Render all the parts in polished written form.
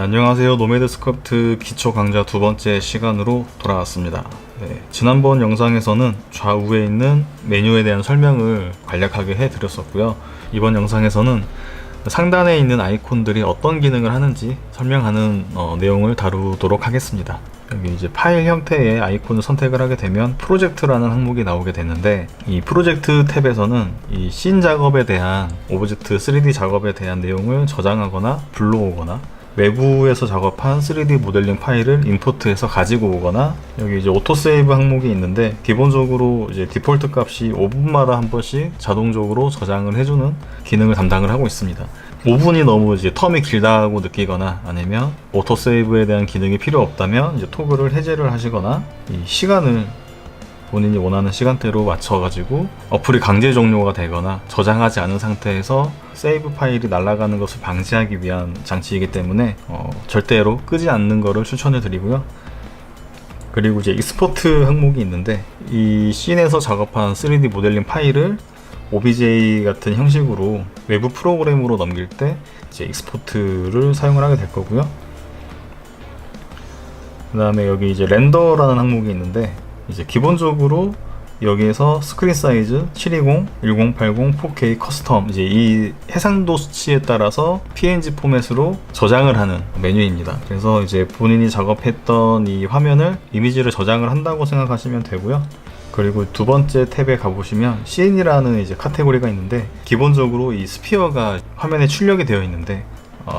안녕하세요. 노매드 스커프트 기초 강좌 두 번째 시간으로 돌아왔습니다. 지난번 영상에서는 좌우에 있는 메뉴에 대한 설명을 간략하게 해드렸었고요. 이번 영상에서는 상단에 있는 아이콘들이 어떤 기능을 하는지 설명하는 내용을 다루도록 하겠습니다. 여기 이제 파일 형태의 아이콘을 선택을 하게 되면 프로젝트라는 항목이 나오게 되는데, 이 프로젝트 탭에서는 이 씬 작업에 대한 오브젝트 3D 작업에 대한 내용을 저장하거나 불러오거나, 외부에서 작업한 3D 모델링 파일을 임포트해서 가지고 오거나, 여기 이제 오토세이브 항목이 있는데 기본적으로 이제 디폴트 값이 5분마다 한 번씩 자동적으로 저장을 해주는 기능을 담당을 하고 있습니다. 5분이 너무 이제 텀이 길다고 느끼거나, 아니면 오토세이브에 대한 기능이 필요 없다면 이제 토글을 해제를 하시거나, 이 시간을 본인이 원하는 시간대로 맞춰가지고 어플이 강제 종료가 되거나 저장하지 않은 상태에서 세이브 파일이 날아가는 것을 방지하기 위한 장치이기 때문에 절대로 끄지 않는 것을 추천해 드리고요. 그리고 이제 익스포트 항목이 있는데, 이 씬에서 작업한 3D 모델링 파일을 OBJ 같은 형식으로 외부 프로그램으로 넘길 때 이제 익스포트를 사용을 하게 될 거고요. 그 다음에 여기 이제 렌더라는 항목이 있는데, 이제 기본적으로 여기에서 스크린 사이즈 720, 1080, 4K 커스텀, 이제 이 해상도 수치에 따라서 PNG 포맷으로 저장을 하는 메뉴입니다. 그래서 이제 본인이 작업했던 이 화면을 이미지를 저장을 한다고 생각하시면 되고요. 그리고 두 번째 탭에 가보시면 씬이라는 이제 카테고리가 있는데, 기본적으로 이 스피어가 화면에 출력이 되어 있는데,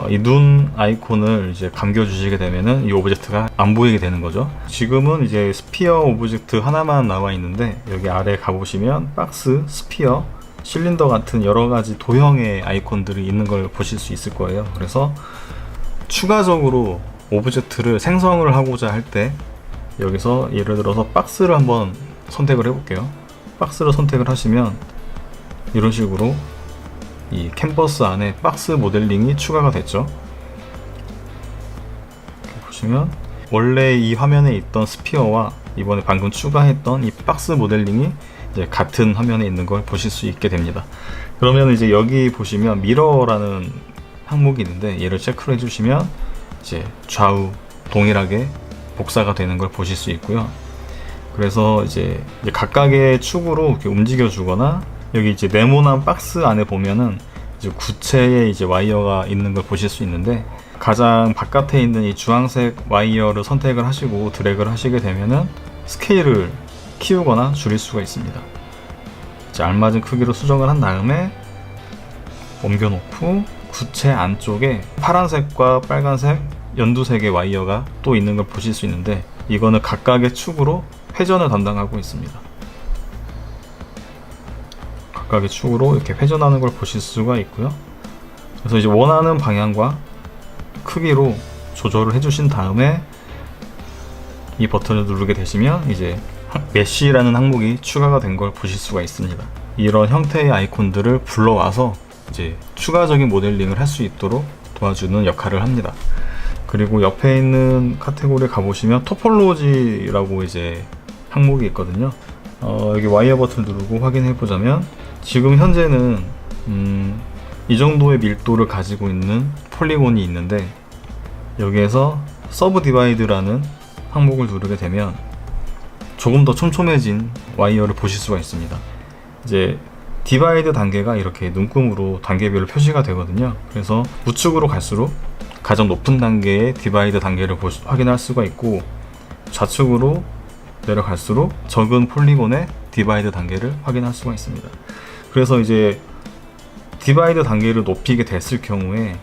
이 눈 아이콘을 이제 감겨 주시게 되면은 이 오브젝트가 안 보이게 되는 거죠. 지금은 이제 스피어 오브젝트 하나만 나와 있는데, 여기 아래 가보시면 박스, 스피어, 실린더 같은 여러 가지 도형의 아이콘들이 있는 걸 보실 수 있을 거예요. 그래서 추가적으로 오브젝트를 생성을 하고자 할 때 여기서 예를 들어서 박스를 한번 선택을 해볼게요. 박스를 선택을 하시면 이런 식으로 이 캔버스 안에 박스 모델링이 추가가 됐죠. 보시면 원래 이 화면에 있던 스피어와 이번에 방금 추가했던 이 박스 모델링이 이제 같은 화면에 있는 걸 보실 수 있게 됩니다. 그러면 이제 여기 보시면 미러라는 항목이 있는데, 얘를 체크를 해주시면 이제 좌우 동일하게 복사가 되는 걸 보실 수 있고요. 그래서 이제 각각의 축으로 이렇게 움직여 주거나, 여기 이제 네모난 박스 안에 보면은 이제 구체의 이제 와이어가 있는 걸 보실 수 있는데, 가장 바깥에 있는 이 주황색 와이어를 선택을 하시고 드래그를 하시게 되면은 스케일을 키우거나 줄일 수가 있습니다. 이제 알맞은 크기로 수정을 한 다음에 옮겨 놓고, 구체 안쪽에 파란색과 빨간색 연두색의 와이어가 또 있는 걸 보실 수 있는데, 이거는 각각의 축으로 회전을 담당하고 있습니다. 각각의 축으로 이렇게 회전하는 걸 보실 수가 있고요. 그래서 이제 원하는 방향과 크기로 조절을 해주신 다음에 이 버튼을 누르게 되시면 이제 메쉬라는 항목이 추가가 된 걸 보실 수가 있습니다. 이런 형태의 아이콘들을 불러와서 이제 추가적인 모델링을 할 수 있도록 도와주는 역할을 합니다. 그리고 옆에 있는 카테고리에 가보시면 토폴로지라고 이제 항목이 있거든요. 여기 와이어 버튼 누르고 확인해 보자면, 지금 현재는 이 정도의 밀도를 가지고 있는 폴리곤이 있는데, 여기에서 서브 디바이드라는 항목을 누르게 되면 조금 더 촘촘해진 와이어를 보실 수가 있습니다. 이제 디바이드 단계가 이렇게 눈금으로 단계별로 표시가 되거든요. 그래서 우측으로 갈수록 가장 높은 단계의 디바이드 단계를 확인할 수가 있고, 좌측으로 내려갈수록 적은 폴리곤의 디바이드 단계를 확인할 수가 있습니다. 그래서 이제 디바이드 단계를 높이게 됐을 경우에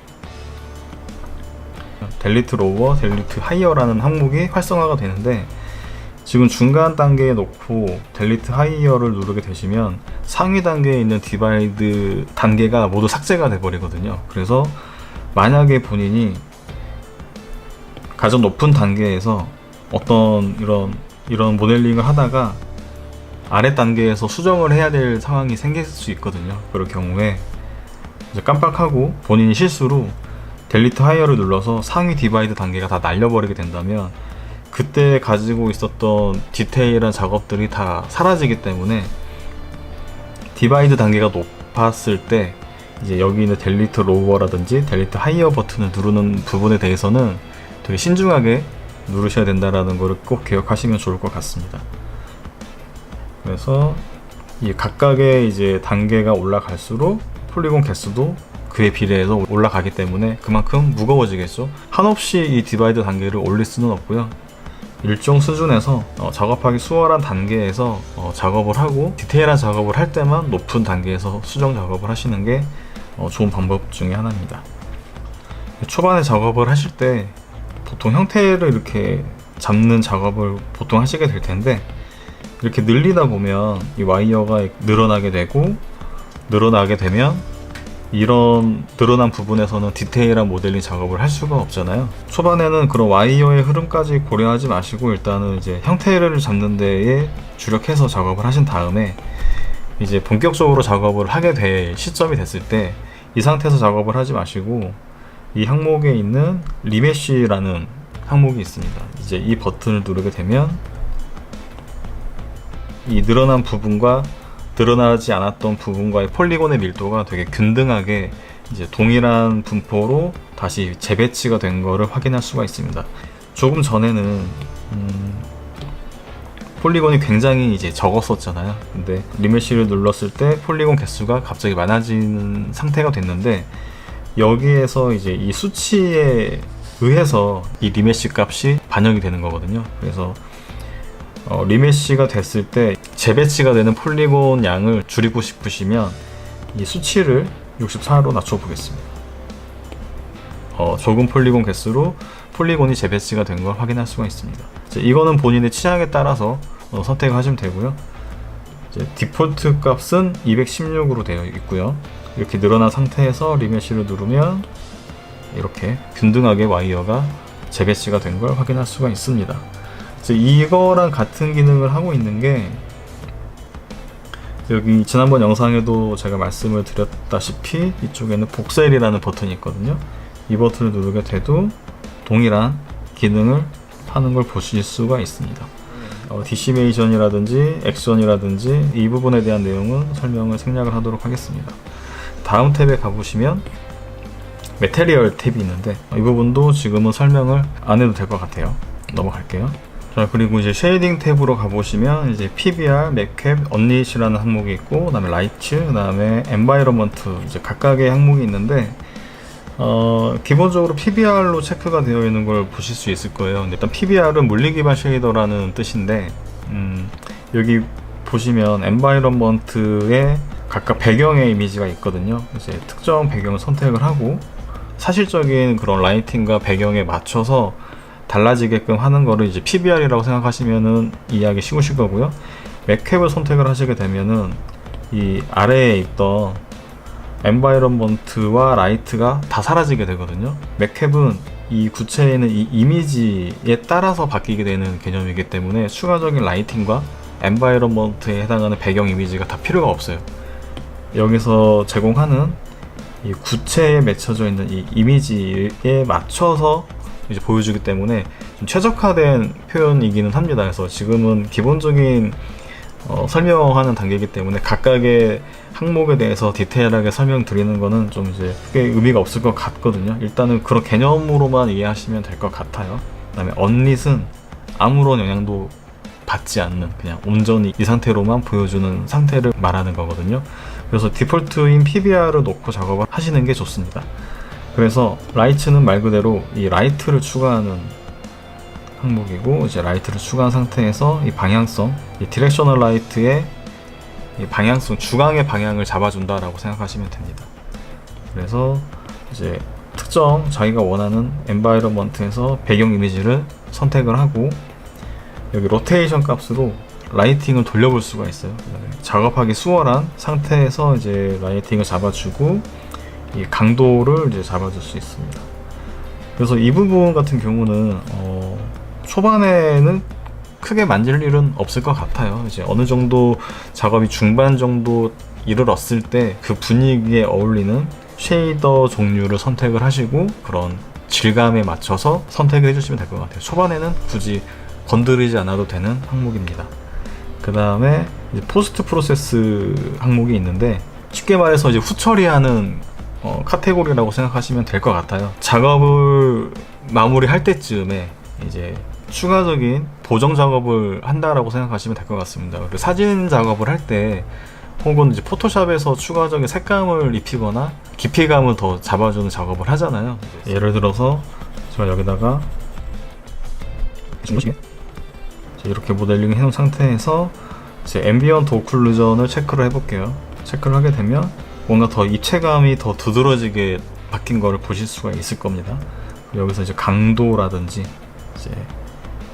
델리트 로워, 델리트 하이어라는 항목이 활성화가 되는데, 지금 중간 단계에 놓고 델리트 하이어를 누르게 되시면 상위 단계에 있는 디바이드 단계가 모두 삭제가 돼 버리거든요. 그래서 만약에 본인이 가장 높은 단계에서 어떤 이런 모델링을 하다가 아래 단계에서 수정을 해야 될 상황이 생길 수 있거든요. 그럴 경우에 이제 깜빡하고 본인이 실수로 델리트 하이어를 눌러서 상위 디바이드 단계가 다 날려버리게 된다면, 그때 가지고 있었던 디테일한 작업들이 다 사라지기 때문에 디바이드 단계가 높았을 때 이제 여기 있는 델리트 로워라든지 델리트 하이어 버튼을 누르는 부분에 대해서는 되게 신중하게 누르셔야 된다라는 거를 꼭 기억하시면 좋을 것 같습니다. 그래서 이 각각의 이제 단계가 올라갈수록 폴리곤 개수도 그에 비례해서 올라가기 때문에 그만큼 무거워지겠죠. 한없이 이 디바이드 단계를 올릴 수는 없고요. 일정 수준에서 작업하기 수월한 단계에서 작업을 하고 디테일한 작업을 할 때만 높은 단계에서 수정 작업을 하시는 게 좋은 방법 중에 하나입니다. 초반에 작업을 하실 때 보통 형태를 이렇게 잡는 작업을 보통 하시게 될 텐데, 이렇게 늘리다 보면 이 와이어가 늘어나게 되고, 늘어나게 되면 이런 늘어난 부분에서는 디테일한 모델링 작업을 할 수가 없잖아요. 초반에는 그런 와이어의 흐름까지 고려하지 마시고 일단은 이제 형태를 잡는 데에 주력해서 작업을 하신 다음에 이제 본격적으로 작업을 하게 될 시점이 됐을 때 이 상태에서 작업을 하지 마시고 이 항목에 있는 리메쉬라는 항목이 있습니다. 이제 이 버튼을 누르게 되면 이 늘어난 부분과 늘어나지 않았던 부분과의 폴리곤의 밀도가 되게 균등하게 이제 동일한 분포로 다시 재배치가 된 거를 확인할 수가 있습니다. 조금 전에는 폴리곤이 굉장히 이제 적었었잖아요. 근데 리메쉬를 눌렀을 때 폴리곤 개수가 갑자기 많아지는 상태가 됐는데, 여기에서 이제 이 수치에 의해서 이 리메쉬 값이 반영이 되는 거거든요. 그래서 리메쉬가 됐을 때 재배치가 되는 폴리곤 양을 줄이고 싶으시면 이 수치를 64로 낮춰 보겠습니다. 적은 폴리곤 개수로 폴리곤이 재배치가 된 걸 확인할 수가 있습니다. 이거는 본인의 취향에 따라서 선택하시면 되고요. 이제 디폴트 값은 216으로 되어 있고요. 이렇게 늘어난 상태에서 리메쉬를 누르면 이렇게 균등하게 와이어가 재배치가 된 걸 확인할 수가 있습니다. 이거랑 같은 기능을 하고 있는 게, 여기 지난번 영상에도 제가 말씀을 드렸다시피 이쪽에는 복셀이라는 버튼이 있거든요. 이 버튼을 누르게 돼도 동일한 기능을 하는 걸 보실 수가 있습니다. 디시메이션이라든지 액션이라든지 이 부분에 대한 내용은 설명을 생략을 하도록 하겠습니다. 다음 탭에 가보시면 메테리얼 탭이 있는데 이 부분도 지금은 설명을 안 해도 될 것 같아요. 넘어갈게요. 자, 그리고 이제 쉐이딩 탭으로 가보시면 이제 PBR, 맥캡, 언릿이라는 항목이 있고, 그 다음에 라이트, 그 다음에 엔바이러먼트, 이제 각각의 항목이 있는데, 기본적으로 PBR로 체크가 되어 있는 걸 보실 수 있을 거예요. 근데 일단 PBR은 물리기반 쉐이더라는 뜻인데, 여기 보시면 엔바이러먼트에 각각 배경의 이미지가 있거든요. 이제 특정 배경을 선택을 하고, 사실적인 그런 라이팅과 배경에 맞춰서 달라지게끔 하는 거를 이제 PBR이라고 생각하시면은 이해하기 쉬우실 거고요. 맥캡을 선택을 하시게 되면은 이 아래에 있던 엔바이러먼트와 라이트가 다 사라지게 되거든요. 맥캡은 이 구체에 있는 이 이미지에 따라서 바뀌게 되는 개념이기 때문에 추가적인 라이팅과 엔바이러먼트에 해당하는 배경 이미지가 다 필요가 없어요. 여기서 제공하는 이 구체에 맺혀져 있는 이 이미지에 맞춰서 이제 보여주기 때문에 좀 최적화된 표현이기는 합니다. 그래서 지금은 기본적인 설명하는 단계이기 때문에 각각의 항목에 대해서 디테일하게 설명드리는 거는 좀 이제 크게 의미가 없을 것 같거든요. 일단은 그런 개념으로만 이해하시면 될 것 같아요. 그 다음에 언릿은 아무런 영향도 받지 않는, 그냥 온전히 이 상태로만 보여주는 상태를 말하는 거거든요. 그래서 디폴트인 PBR을 놓고 작업을 하시는 게 좋습니다. 그래서 라이트는 말 그대로 이 라이트를 추가하는 항목이고, 이제 라이트를 추가한 상태에서 이 방향성, 이 디렉셔널 라이트의 이 방향성, 주광의 방향을 잡아준다라고 생각하시면 됩니다. 그래서 이제 특정 자기가 원하는 엔바이러먼트에서 배경 이미지를 선택을 하고, 여기 로테이션 값으로 라이팅을 돌려볼 수가 있어요. 작업하기 수월한 상태에서 이제 라이팅을 잡아주고 이 강도를 이제 잡아줄 수 있습니다. 그래서 이 부분 같은 경우는 초반에는 크게 만질 일은 없을 것 같아요. 이제 어느 정도 작업이 중반 정도 이르렀을 때 그 분위기에 어울리는 쉐이더 종류를 선택을 하시고 그런 질감에 맞춰서 선택을 해주시면 될 것 같아요. 초반에는 굳이 건드리지 않아도 되는 항목입니다. 그 다음에 포스트 프로세스 항목이 있는데, 쉽게 말해서 이제 후처리하는 카테고리라고 생각하시면 될 것 같아요. 작업을 마무리할 때쯤에 이제 추가적인 보정 작업을 한다라고 생각하시면 될 것 같습니다. 그리고 사진 작업을 할 때 혹은 이제 포토샵에서 추가적인 색감을 입히거나 깊이감을 더 잡아주는 작업을 하잖아요. 예를 들어서 제가 여기다가 이렇게 모델링 해놓은 상태에서 이제 앰비언트 오클루전을 체크를 해볼게요. 체크를 하게 되면 뭔가 더 입체감이 더 두드러지게 바뀐 거를 보실 수가 있을 겁니다. 여기서 이제 강도라든지 이제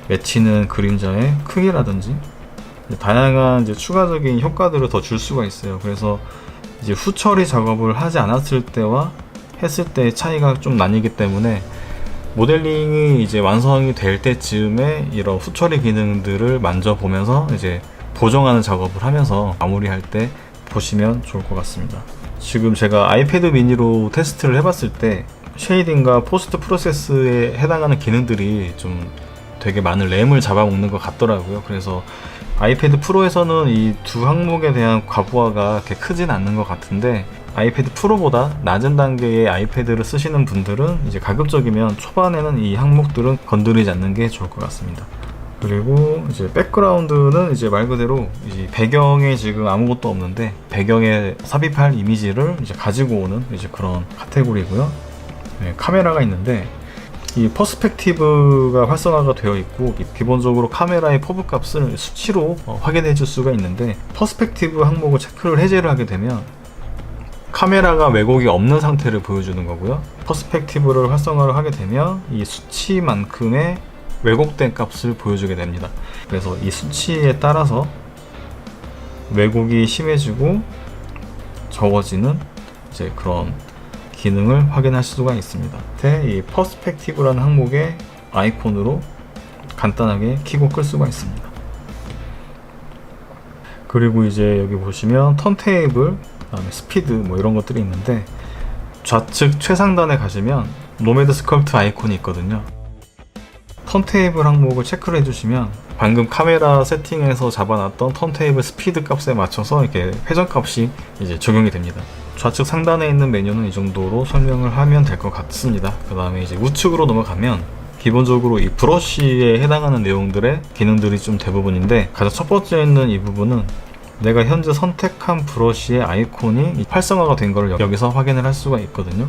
맺히는 그림자의 크기라든지 다양한 이제 추가적인 효과들을 더 줄 수가 있어요. 그래서 이제 후처리 작업을 하지 않았을 때와 했을 때의 차이가 좀 나뉘기 때문에 모델링이 이제 완성이 될 때쯤에 이런 후처리 기능들을 만져보면서 이제 보정하는 작업을 하면서 마무리할 때 보시면 좋을 것 같습니다. 지금 제가 아이패드 미니로 테스트를 해봤을 때 쉐이딩과 포스트 프로세스에 해당하는 기능들이 좀 되게 많은 램을 잡아먹는 것 같더라고요. 그래서 아이패드 프로에서는 이 두 항목에 대한 과부하가 그렇게 크진 않는 것 같은데 아이패드 프로보다 낮은 단계의 아이패드를 쓰시는 분들은 이제 가급적이면 초반에는 이 항목들은 건드리지 않는 게 좋을 것 같습니다. 그리고 이제 백그라운드는 이제 말 그대로 이제 배경에 지금 아무것도 없는데 배경에 삽입할 이미지를 이제 가지고 오는 이제 그런 카테고리고요. 네, 카메라가 있는데 이 퍼스펙티브가 활성화가 되어 있고 기본적으로 카메라의 포브 값을 수치로 확인해 줄 수가 있는데 퍼스펙티브 항목을 체크를 해제를 하게 되면 카메라가 왜곡이 없는 상태를 보여주는 거고요. 퍼스펙티브를 활성화를 하게 되면 이 수치만큼의 왜곡된 값을 보여주게 됩니다. 그래서 이 수치에 따라서 왜곡이 심해지고 적어지는 이제 그런 기능을 확인하실 수가 있습니다. 이 퍼스펙티브라는 항목의 아이콘으로 간단하게 켜고 끌 수가 있습니다. 그리고 이제 여기 보시면 턴테이블, 그다음에 스피드 뭐 이런 것들이 있는데 좌측 최상단에 가시면 노매드 스컬프트 아이콘이 있거든요. 턴테이블 항목을 체크를 해주시면 방금 카메라 세팅에서 잡아놨던 턴테이블 스피드 값에 맞춰서 이렇게 회전 값이 이제 적용이 됩니다. 좌측 상단에 있는 메뉴는 이 정도로 설명을 하면 될 것 같습니다. 그 다음에 이제 우측으로 넘어가면 기본적으로 이 브러쉬에 해당하는 내용들의 기능들이 좀 대부분인데 가장 첫 번째 있는 이 부분은 내가 현재 선택한 브러쉬의 아이콘이 활성화가 된 걸 여기서 확인을 할 수가 있거든요.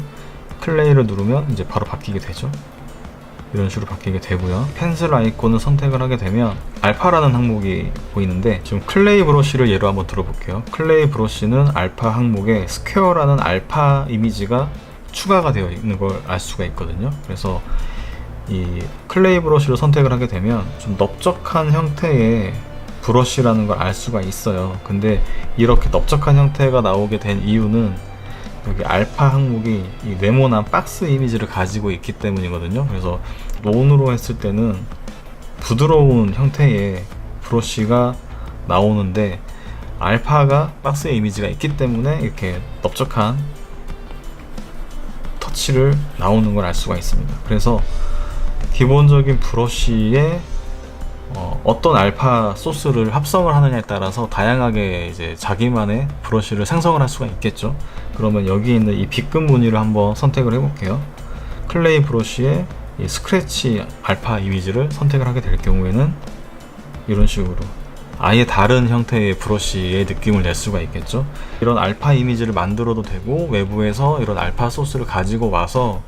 플레이를 누르면 이제 바로 바뀌게 되죠. 이런 식으로 바뀌게 되고요. 펜슬 아이콘을 선택을 하게 되면 알파라는 항목이 보이는데 지금 클레이 브러쉬를 예로 한번 들어볼게요. 클레이 브러쉬는 알파 항목에 스퀘어라는 알파 이미지가 추가가 되어 있는 걸 알 수가 있거든요. 그래서 이 클레이 브러쉬를 선택을 하게 되면 좀 넓적한 형태의 브러쉬라는 걸 알 수가 있어요. 근데 이렇게 넓적한 형태가 나오게 된 이유는 여기 알파 항목이 이 네모난 박스 이미지를 가지고 있기 때문이거든요. 그래서 론으로 했을 때는 부드러운 형태의 브러쉬가 나오는데 알파가 박스 이미지가 있기 때문에 이렇게 넓적한 터치를 나오는 걸 알 수가 있습니다. 그래서 기본적인 브러쉬에 어떤 알파 소스를 합성을 하느냐에 따라서 다양하게 이제 자기만의 브러쉬를 생성을 할 수가 있겠죠. 그러면 여기 있는 이 빗금 무늬를 한번 선택을 해볼게요. 클레이 브러쉬에 이 스크래치 알파 이미지를 선택을 하게 될 경우에는 이런 식으로 아예 다른 형태의 브러쉬의 느낌을 낼 수가 있겠죠. 이런 알파 이미지를 만들어도 되고 외부에서 이런 알파 소스를 가지고 와서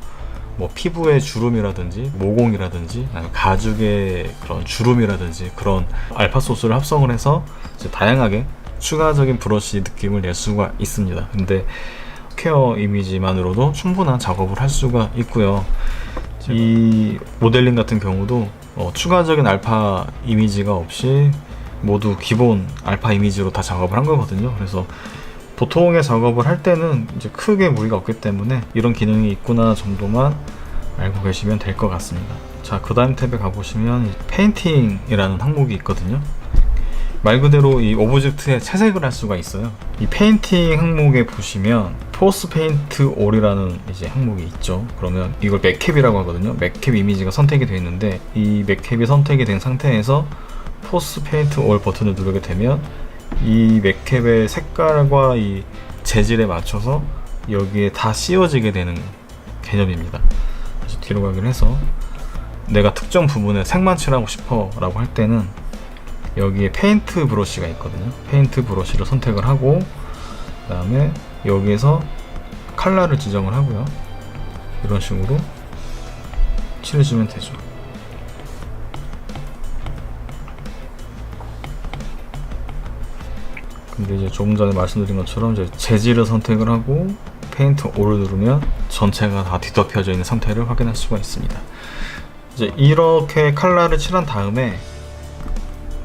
뭐 피부의 주름이라든지 모공이라든지 아니면 가죽의 그런 주름이라든지 그런 알파 소스를 합성을 해서 이제 다양하게 추가적인 브러쉬 느낌을 낼 수가 있습니다. 근데 스퀘어 이미지만으로도 충분한 작업을 할 수가 있고요. 이 모델링 같은 경우도 추가적인 알파 이미지가 없이 모두 기본 알파 이미지로 다 작업을 한 거거든요. 그래서 보통의 작업을 할 때는 이제 크게 무리가 없기 때문에 이런 기능이 있구나 정도만 알고 계시면 될 것 같습니다. 자, 그 다음 탭에 가보시면 페인팅이라는 항목이 있거든요. 말 그대로 이 오브젝트에 채색을 할 수가 있어요. 이 페인팅 항목에 보시면 포스 페인트 올이라는 이제 항목이 있죠. 그러면 이걸 맥캡이라고 하거든요. 맥캡 이미지가 선택이 되어 있는데 이 맥캡이 선택이 된 상태에서 포스 페인트 올 버튼을 누르게 되면 이 맥캡의 색깔과 이 재질에 맞춰서 여기에 다 씌워지게 되는 개념입니다. 그래서 뒤로 가기를 해서 내가 특정 부분에 색만 칠하고 싶어 라고 할 때는 여기에 페인트 브러쉬가 있거든요. 페인트 브러쉬를 선택을 하고 그 다음에 여기에서 컬러를 지정을 하고요. 이런 식으로 칠해주면 되죠. 근데 이제 조금 전에 말씀드린 것처럼 이제 재질을 선택을 하고 페인트 O를 누르면 전체가 다 뒤덮여져 있는 상태를 확인할 수가 있습니다. 이제 이렇게 컬러를 칠한 다음에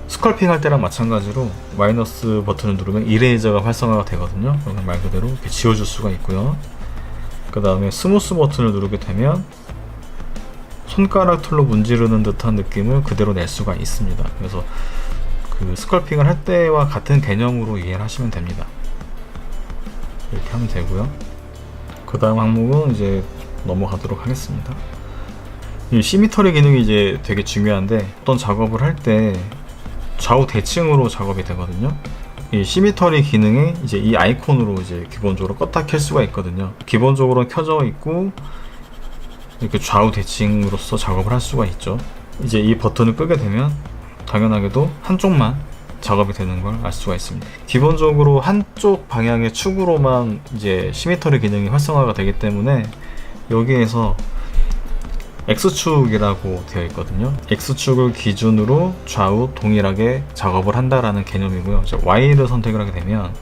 스컬핑 할 때랑 마찬가지로 마이너스 버튼을 누르면 이레이저가 활성화가 되거든요. 그러면 말 그대로 이렇게 지워줄 수가 있고요. 그 다음에 스무스 버튼을 누르게 되면 손가락 툴로 문지르는 듯한 느낌을 그대로 낼 수가 있습니다. 그래서 그 스컬핑을 할 때와 같은 개념으로 이해를 하시면 됩니다. 이렇게 하면 되고요. 그 다음 항목은 이제 넘어가도록 하겠습니다. 이 시미터리 기능이 이제 되게 중요한데 어떤 작업을 할 때 좌우 대칭으로 작업이 되거든요. 이 시미터리 기능에 이제 이 아이콘으로 이제 기본적으로 껐다 켤 수가 있거든요. 기본적으로 켜져 있고 이렇게 좌우 대칭으로서 작업을 할 수가 있죠. 이제 이 버튼을 끄게 되면 당연하게도 한쪽만 작업이 되는 걸 알 수가 있습니다. 기본적으로 한쪽 방향의 축으로만 이제 시미터리 기능이 활성화가 되기 때문에 여기에서 X축이라고 되어 있거든요. X축을 기준으로 좌우 동일하게 작업을 한다라는 개념이고요. 이제 Y를 선택을 하게 되면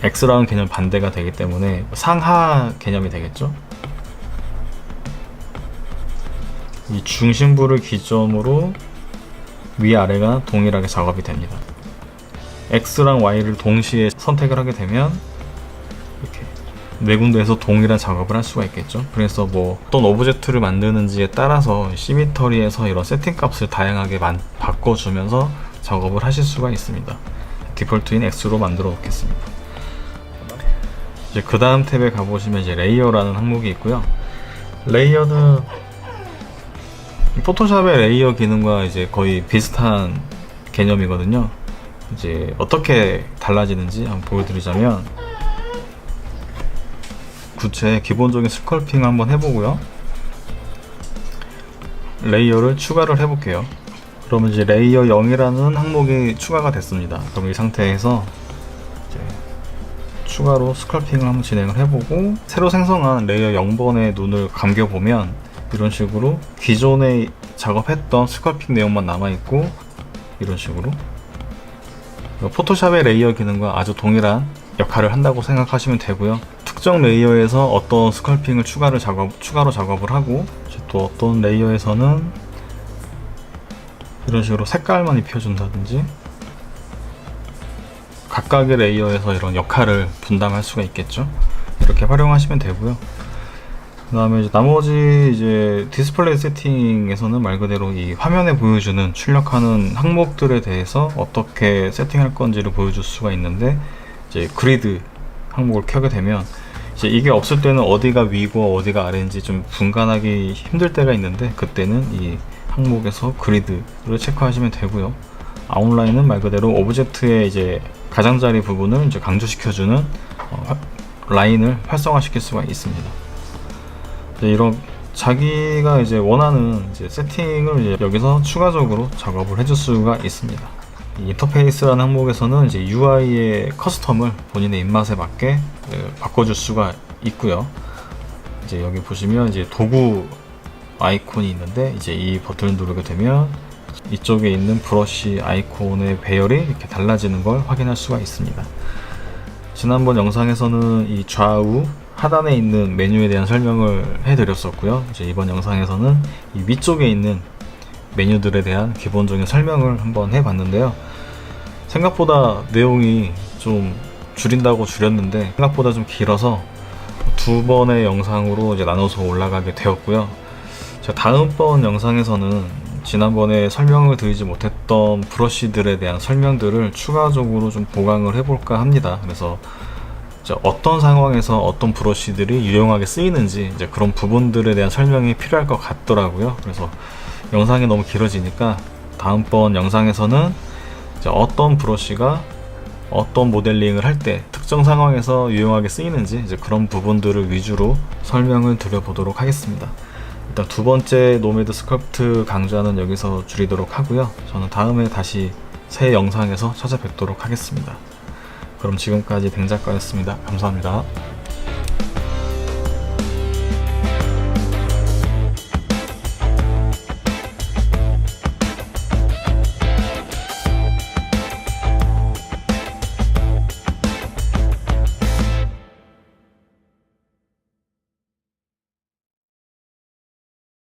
X라는 개념 반대가 되기 때문에 상하 개념이 되겠죠. 이 중심부를 기점으로 위아래가 동일하게 작업이 됩니다. X랑 Y를 동시에 선택을 하게 되면 이렇게 네 군데에서 동일한 작업을 할 수가 있겠죠. 그래서 뭐 어떤 오브젝트를 만드는지에 따라서 시미터리에서 이런 세팅 값을 다양하게 바꿔주면서 작업을 하실 수가 있습니다. 디폴트인 X로 만들어 놓겠습니다. 이제 그 다음 탭에 가보시면 이제 레이어라는 항목이 있고요. 레이어는 포토샵의 레이어 기능과 이제 거의 비슷한 개념이거든요. 이제 어떻게 달라지는지 한번 보여드리자면 구체 기본적인 스컬핑 한번 해보고요. 레이어를 추가를 해볼게요. 그러면 이제 레이어 0이라는 항목이 추가가 됐습니다. 그럼 이 상태에서 이제 추가로 스컬핑을 한번 진행을 해보고 새로 생성한 레이어 0번의 눈을 감겨보면 이런 식으로 기존에 작업했던 스컬핑 내용만 남아있고 이런 식으로 포토샵의 레이어 기능과 아주 동일한 역할을 한다고 생각하시면 되고요. 특정 레이어에서 어떤 스컬핑을 추가로 작업을 하고 또 어떤 레이어에서는 이런 식으로 색깔만 입혀준다든지 각각의 레이어에서 이런 역할을 분담할 수가 있겠죠. 이렇게 활용하시면 되고요. 그 다음에 이제 나머지 이제 디스플레이 세팅에서는 말 그대로 이 화면에 보여주는 출력하는 항목들에 대해서 어떻게 세팅할 건지를 보여줄 수가 있는데 이제 그리드 항목을 켜게 되면 이제 이게 없을 때는 어디가 위고 어디가 아래인지 좀 분간하기 힘들 때가 있는데 그때는 이 항목에서 그리드를 체크하시면 되고요. 아웃라인은 말 그대로 오브젝트의 이제 가장자리 부분을 이제 강조시켜주는 라인을 활성화시킬 수가 있습니다. 이런 자기가 이제 원하는 이제 세팅을 이제 여기서 추가적으로 작업을 해줄 수가 있습니다. 이 인터페이스라는 항목에서는 이제 UI의 커스텀을 본인의 입맛에 맞게 바꿔줄 수가 있고요. 이제 여기 보시면 이제 도구 아이콘이 있는데 이제 이 버튼을 누르게 되면 이쪽에 있는 브러쉬 아이콘의 배열이 이렇게 달라지는 걸 확인할 수가 있습니다. 지난번 영상에서는 이 좌우 하단에 있는 메뉴에 대한 설명을 해드렸었고요. 이제 이번 영상에서는 이 위쪽에 있는 메뉴들에 대한 기본적인 설명을 한번 해봤는데요. 생각보다 내용이 좀 줄인다고 줄였는데 생각보다 좀 길어서 두 번의 영상으로 이제 나눠서 올라가게 되었고요. 제가 다음번 영상에서는 지난번에 설명을 드리지 못했던 브러쉬들에 대한 설명들을 추가적으로 좀 보강을 해볼까 합니다. 그래서 어떤 상황에서 어떤 브러쉬들이 유용하게 쓰이는지 이제 그런 부분들에 대한 설명이 필요할 것 같더라고요. 그래서 영상이 너무 길어지니까 다음번 영상에서는 이제 어떤 브러쉬가 어떤 모델링을 할 때 특정 상황에서 유용하게 쓰이는지 이제 그런 부분들을 위주로 설명을 드려보도록 하겠습니다. 일단 두 번째 노매드 스컬프트 강좌는 여기서 줄이도록 하고요. 저는 다음에 다시 새 영상에서 찾아뵙도록 하겠습니다. 그럼 지금까지 댕작가였습니다. 감사합니다.